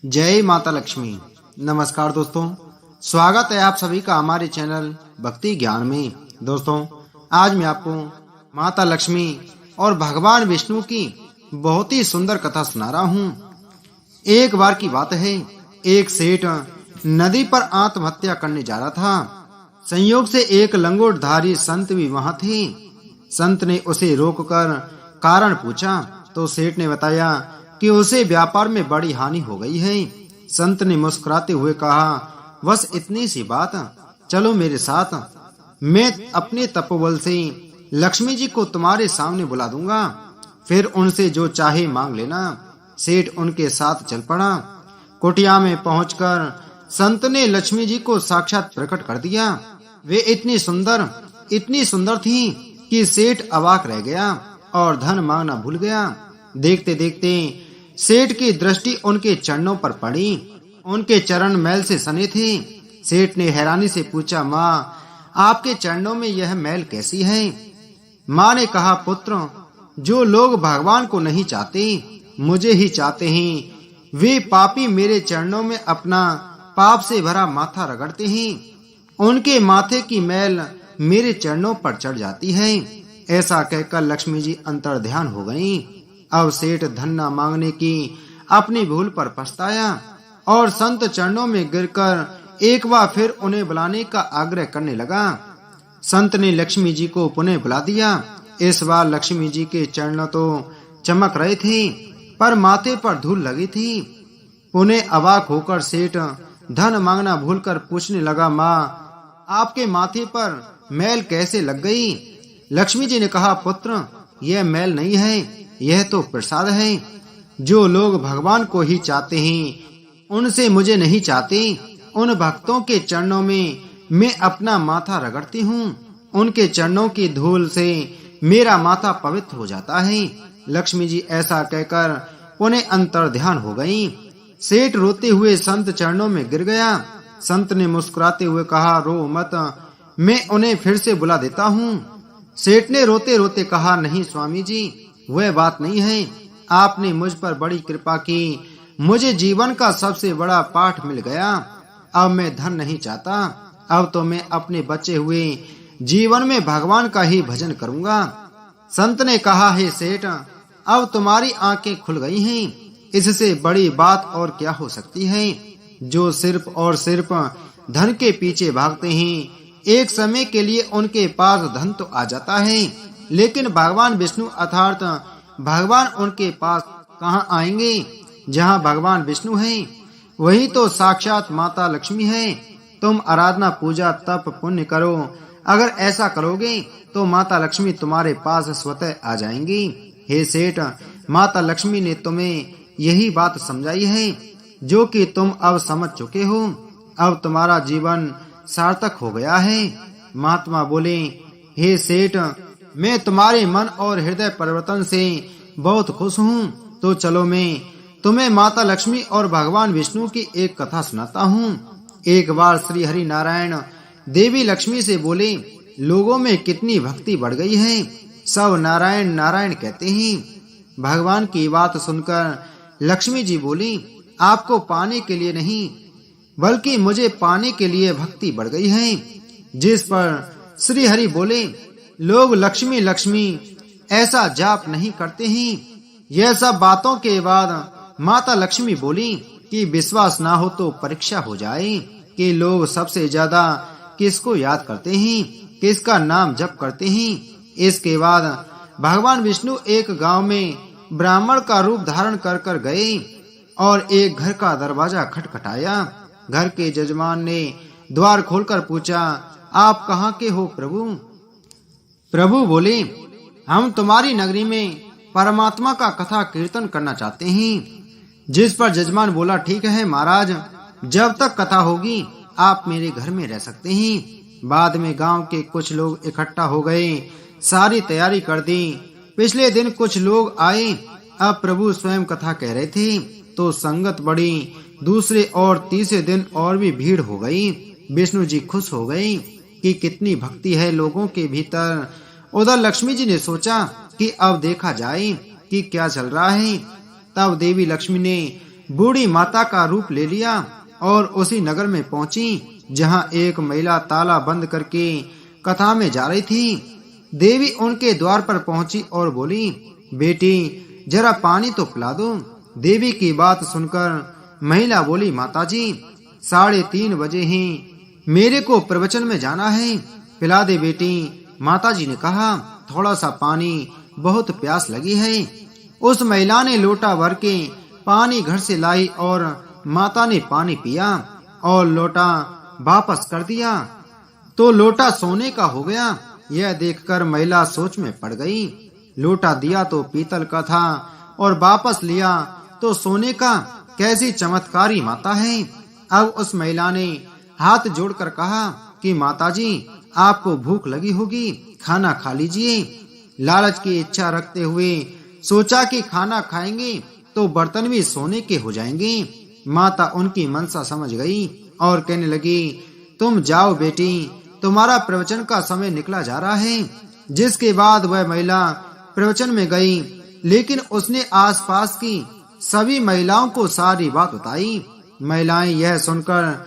जय माता लक्ष्मी। नमस्कार दोस्तों, स्वागत है आप सभी का हमारे चैनल भक्ति ज्ञान में। दोस्तों, आज मैं आपको माता लक्ष्मी और भगवान विष्णु की बहुत ही सुंदर कथा सुना रहा हूँ। एक बार की बात है, एक सेठ नदी पर आत्महत्या करने जा रहा था। संयोग से एक लंगोटधारी संत भी वहां थे। संत ने उसे रोककर कारण पूछा तो सेठ ने बताया कि उसे व्यापार में बड़ी हानि हो गई है। संत ने मुस्कुराते हुए कहा, बस इतनी सी बात, चलो मेरे साथ, मैं अपने तपोबल से लक्ष्मी जी को तुम्हारे सामने बुला दूंगा, फिर उनसे जो चाहे मांग लेना। सेठ उनके साथ चल पड़ा। कुटिया में पहुंचकर संत ने लक्ष्मी जी को साक्षात प्रकट कर दिया। वे इतनी सुंदर थी कि सेठ अवाक रह गया और धन मांगना भूल गया। देखते देखते सेठ की दृष्टि उनके चरणों पर पड़ी। उनके चरण मैल से सने थे। सेठ ने हैरानी से पूछा, माँ, आपके चरणों में यह मैल कैसी है? माँ ने कहा, पुत्र, जो लोग भगवान को नहीं चाहते, मुझे ही चाहते हैं, वे पापी मेरे चरणों में अपना पाप से भरा माथा रगड़ते हैं। उनके माथे की मैल मेरे चरणों पर चढ़ जाती है। ऐसा कहकर लक्ष्मी जी अंतर्ध्यान हो गईं। अब सेठ धन न मांगने की अपनी भूल पर पछताया और संत चरणों में गिरकर एक बार फिर उन्हें बुलाने का आग्रह करने लगा। संत ने लक्ष्मी जी को पुनः बुला दिया। इस बार लक्ष्मी जी के चरण तो चमक रहे थे, पर माथे पर धूल लगी थी। पुनः अवाक होकर सेठ धन मांगना भूलकर पूछने लगा, माँ, आपके माथे पर मैल कैसे लग गई? लक्ष्मी जी ने कहा, पुत्र, यह मैल नहीं है, यह तो प्रसाद है। जो लोग भगवान को ही चाहते हैं, उनसे मुझे नहीं चाहते, उन भक्तों के चरणों में मैं अपना माथा रगड़ती हूँ। उनके चरणों की धूल से मेरा माथा पवित्र हो जाता है। लक्ष्मी जी ऐसा कहकर पुनः अंतर्ध्यान हो गईं। सेठ रोते हुए संत चरणों में गिर गया। संत ने मुस्कुराते हुए कहा, रो मत, मैं उन्हें फिर से बुला देता हूँ। सेठ ने रोते रोते कहा, नहीं स्वामी जी, वह बात नहीं है। आपने मुझ पर बड़ी कृपा की, मुझे जीवन का सबसे बड़ा पाठ मिल गया। अब मैं धन नहीं चाहता, अब तो मैं अपने बचे हुए जीवन में भगवान का ही भजन करूंगा। संत ने कहा, हे सेठ, अब तुम्हारी आंखें खुल गई हैं, इससे बड़ी बात और क्या हो सकती है? जो सिर्फ और सिर्फ धन के पीछे भागते हैं, एक समय के लिए उनके पास धन तो आ जाता है, लेकिन भगवान विष्णु अर्थात भगवान उनके पास कहाँ आएंगे? जहाँ भगवान विष्णु हैं, वही तो साक्षात माता लक्ष्मी है। तुम आराधना, पूजा, तप, पुण्य करो। अगर ऐसा करोगे तो माता लक्ष्मी तुम्हारे पास स्वतः आ जाएंगी। हे सेठ, माता लक्ष्मी ने तुम्हें यही बात समझाई है जो कि तुम अब समझ चुके हो। अब तुम्हारा जीवन सार्थक हो गया है। महात्मा बोले, हे सेठ, मैं तुम्हारे मन और हृदय परिवर्तन से बहुत खुश हूँ। तो चलो मैं तुम्हें माता लक्ष्मी और भगवान विष्णु की एक कथा सुनाता हूँ। एक बार श्री हरि नारायण देवी लक्ष्मी से बोले, लोगों में कितनी भक्ति बढ़ गई है, सब नारायण नारायण कहते हैं। भगवान की बात सुनकर लक्ष्मी जी बोली, आपको पाने के लिए नहीं, बल्कि मुझे पाने के लिए भक्ति बढ़ गई है। जिस पर श्री हरि बोले, लोग लक्ष्मी लक्ष्मी ऐसा जाप नहीं करते हैं। यह सब बातों के बाद माता लक्ष्मी बोली कि विश्वास ना हो तो परीक्षा हो जाए कि लोग सबसे ज्यादा किसको याद करते हैं, किसका नाम जप करते हैं। इसके बाद भगवान विष्णु एक गांव में ब्राह्मण का रूप धारण कर कर गए और एक घर का दरवाजा खटखटाया। घर के जजमान ने द्वार खोलकर पूछा, आप कहाँ के हो प्रभु? प्रभु बोले, हम तुम्हारी नगरी में परमात्मा का कथा कीर्तन करना चाहते हैं। जिस पर जजमान बोला, ठीक है महाराज, जब तक कथा होगी आप मेरे घर में रह सकते हैं। बाद में गांव के कुछ लोग इकट्ठा हो गए, सारी तैयारी कर दी। पिछले दिन कुछ लोग आए, अब प्रभु स्वयं कथा कह रहे थे तो संगत बढ़ी। दूसरे और तीसरे दिन और भी भीड़ हो गई। विष्णु जी खुश हो गए कि कितनी भक्ति है लोगों के भीतर। उधर लक्ष्मी जी ने सोचा कि अब देखा जाए कि क्या चल रहा है। तब देवी लक्ष्मी ने बूढ़ी माता का रूप ले लिया और उसी नगर में पहुंची जहां एक महिला ताला बंद करके कथा में जा रही थी। देवी उनके द्वार पर पहुंची और बोली, बेटी जरा पानी तो पिला दो। देवी की बात सुनकर महिला बोली, माताजी 3:30 बजे ही मेरे को प्रवचन में जाना है, पिला दे बेटी। माताजी ने कहा, थोड़ा सा पानी, बहुत प्यास लगी है। उस महिला ने लोटा भर के पानी घर से लाई और माता ने पानी पिया और लोटा वापस कर दिया तो लोटा सोने का हो गया। यह देखकर महिला सोच में पड़ गई। लोटा दिया तो पीतल का था और वापस लिया तो सोने का, कैसी चमत्कारी माता है। अब उस महिला ने हाथ जोड़कर कहा कि माताजी आपको भूख लगी होगी, खाना खा लीजिए। लालच की इच्छा रखते हुए सोचा कि खाना खाएंगे तो बर्तन भी सोने के हो जाएंगे। माता उनकी मनसा समझ गई और कहने लगी, तुम जाओ बेटी, तुम्हारा प्रवचन का समय निकला जा रहा है। जिसके बाद वह महिला प्रवचन में गई, लेकिन उसने आसपास की सभी महिलाओं को सारी बात बताई। महिलाएं यह सुनकर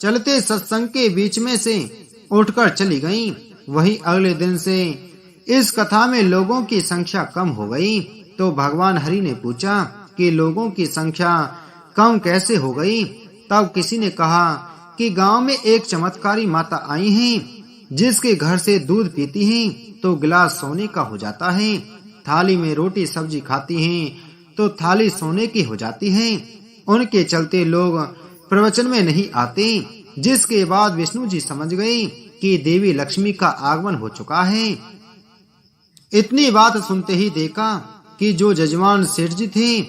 चलते सत्संग के बीच में से उठकर चली गईं। वहीं अगले दिन से इस कथा में लोगों की संख्या कम हो गई। तो भगवान हरि ने पूछा कि लोगों की संख्या कम कैसे हो गई। तब किसी ने कहा कि गांव में एक चमत्कारी माता आई हैं, जिसके घर से दूध पीती हैं तो गिलास सोने का हो जाता है। थाली में रोटी सब्जी खाती हैं तो थाली सोने की हो जाती है। उनके चलते लोग प्रवचन में नहीं आते। जिसके बाद विष्णु जी समझ गए कि देवी लक्ष्मी का आगमन हो चुका है। इतनी बात सुनते ही देखा कि जो जजमान सेठ जी थे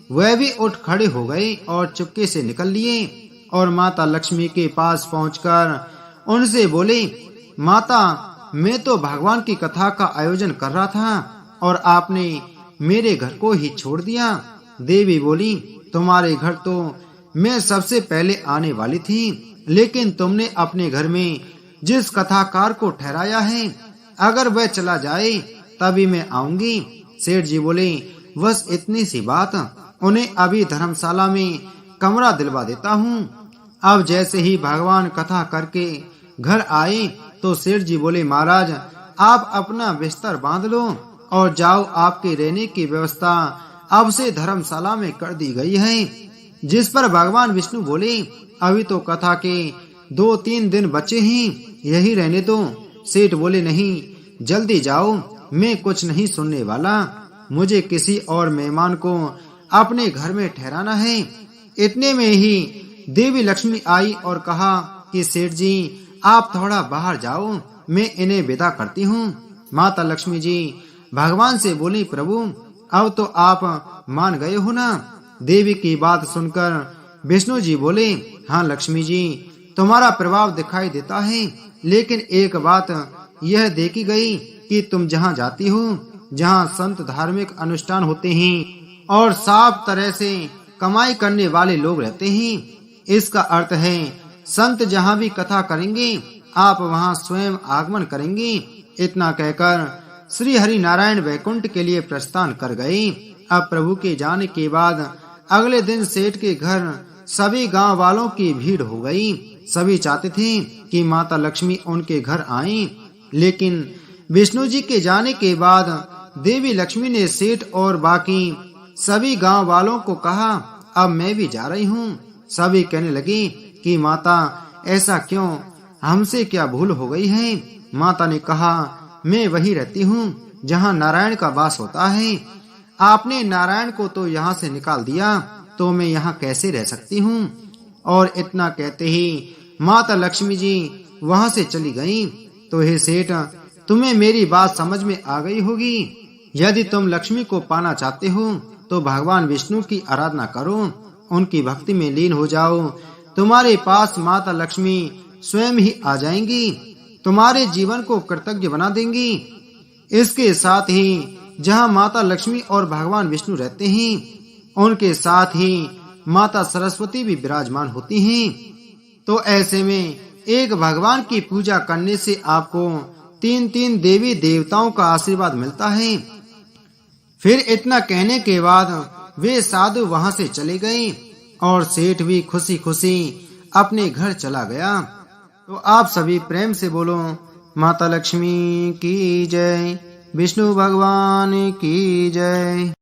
वह भी उठ खड़े हो गए और चुपके से निकल लिए और माता लक्ष्मी के पास पहुंचकर उनसे बोले, माता मैं तो भगवान की कथा का आयोजन कर रहा था और आपने मेरे घर को ही छोड़ दिया। देवी बोली, तुम्हारे घर तो मैं सबसे पहले आने वाली थी, लेकिन तुमने अपने घर में जिस कथाकार को ठहराया है, अगर वह चला जाए तभी मैं आऊंगी। सेठ जी बोले, बस इतनी सी बात, उन्हें अभी धर्मशाला में कमरा दिलवा देता हूँ। अब जैसे ही भगवान कथा करके घर आए तो सेठ जी बोले, महाराज आप अपना बिस्तर बांध लो और जाओ, आपके रहने की व्यवस्था अब से धर्मशाला में कर दी गई है। जिस पर भगवान विष्णु बोले, अभी तो कथा के 2-3 दिन बचे हैं, यही रहने दो। सेठ बोले, नहीं जल्दी जाओ, मैं कुछ नहीं सुनने वाला, मुझे किसी और मेहमान को अपने घर में ठहराना है। इतने में ही देवी लक्ष्मी आई और कहा कि सेठ जी आप थोड़ा बाहर जाओ, मैं इन्हें विदा करती हूँ। माता लक्ष्मी जी भगवान से बोली, प्रभु अब तो आप मान गए हो ना। देवी की बात सुनकर विष्णु जी बोले, हाँ लक्ष्मी जी तुम्हारा प्रभाव दिखाई देता है, लेकिन एक बात यह देखी गई कि तुम जहाँ जाती हो, जहाँ संत धार्मिक अनुष्ठान होते हैं और साफ तरह से कमाई करने वाले लोग रहते हैं, इसका अर्थ है संत जहाँ भी कथा करेंगे आप वहाँ स्वयं आगमन करेंगे। इतना कहकर श्री हरि नारायण वैकुंठ के लिए प्रस्थान कर गए। अब प्रभु के जाने के बाद अगले दिन सेठ के घर सभी गांव वालों की भीड़ हो गई। सभी चाहते थे कि माता लक्ष्मी उनके घर आएं, लेकिन विष्णु जी के जाने के बाद देवी लक्ष्मी ने सेठ और बाकी सभी गांव वालों को कहा, अब मैं भी जा रही हूँ। सभी कहने लगे कि माता ऐसा क्यों, हमसे क्या भूल हो गई है। माता ने कहा, मैं वही रहती हूँ जहाँ नारायण का वास होता है। आपने नारायण को तो यहाँ से निकाल दिया, तो मैं यहाँ कैसे रह सकती हूँ। और इतना कहते ही माता लक्ष्मी जी वहाँ से चली गईं। तो हे सेठ, तुम्हें मेरी बात समझ में आ गई होगी। यदि तुम लक्ष्मी को पाना चाहते हो तो भगवान विष्णु की आराधना करो, उनकी भक्ति में लीन हो जाओ। तुम्हारे पास माता लक्ष्मी स्वयं ही आ जाएंगी, तुम्हारे जीवन को कृतज्ञ बना देंगी। इसके साथ ही जहाँ माता लक्ष्मी और भगवान विष्णु रहते हैं, उनके साथ ही माता सरस्वती भी विराजमान होती हैं। तो ऐसे में एक भगवान की पूजा करने से आपको 3-3 देवी देवताओं का आशीर्वाद मिलता है। फिर इतना कहने के बाद वे साधु वहां से चले गए। और सेठ भी खुशी खुशी अपने घर चला गया। तो आप सभी प्रेम से बोलो माता लक्ष्मी की जय, विष्णु भगवान की जय।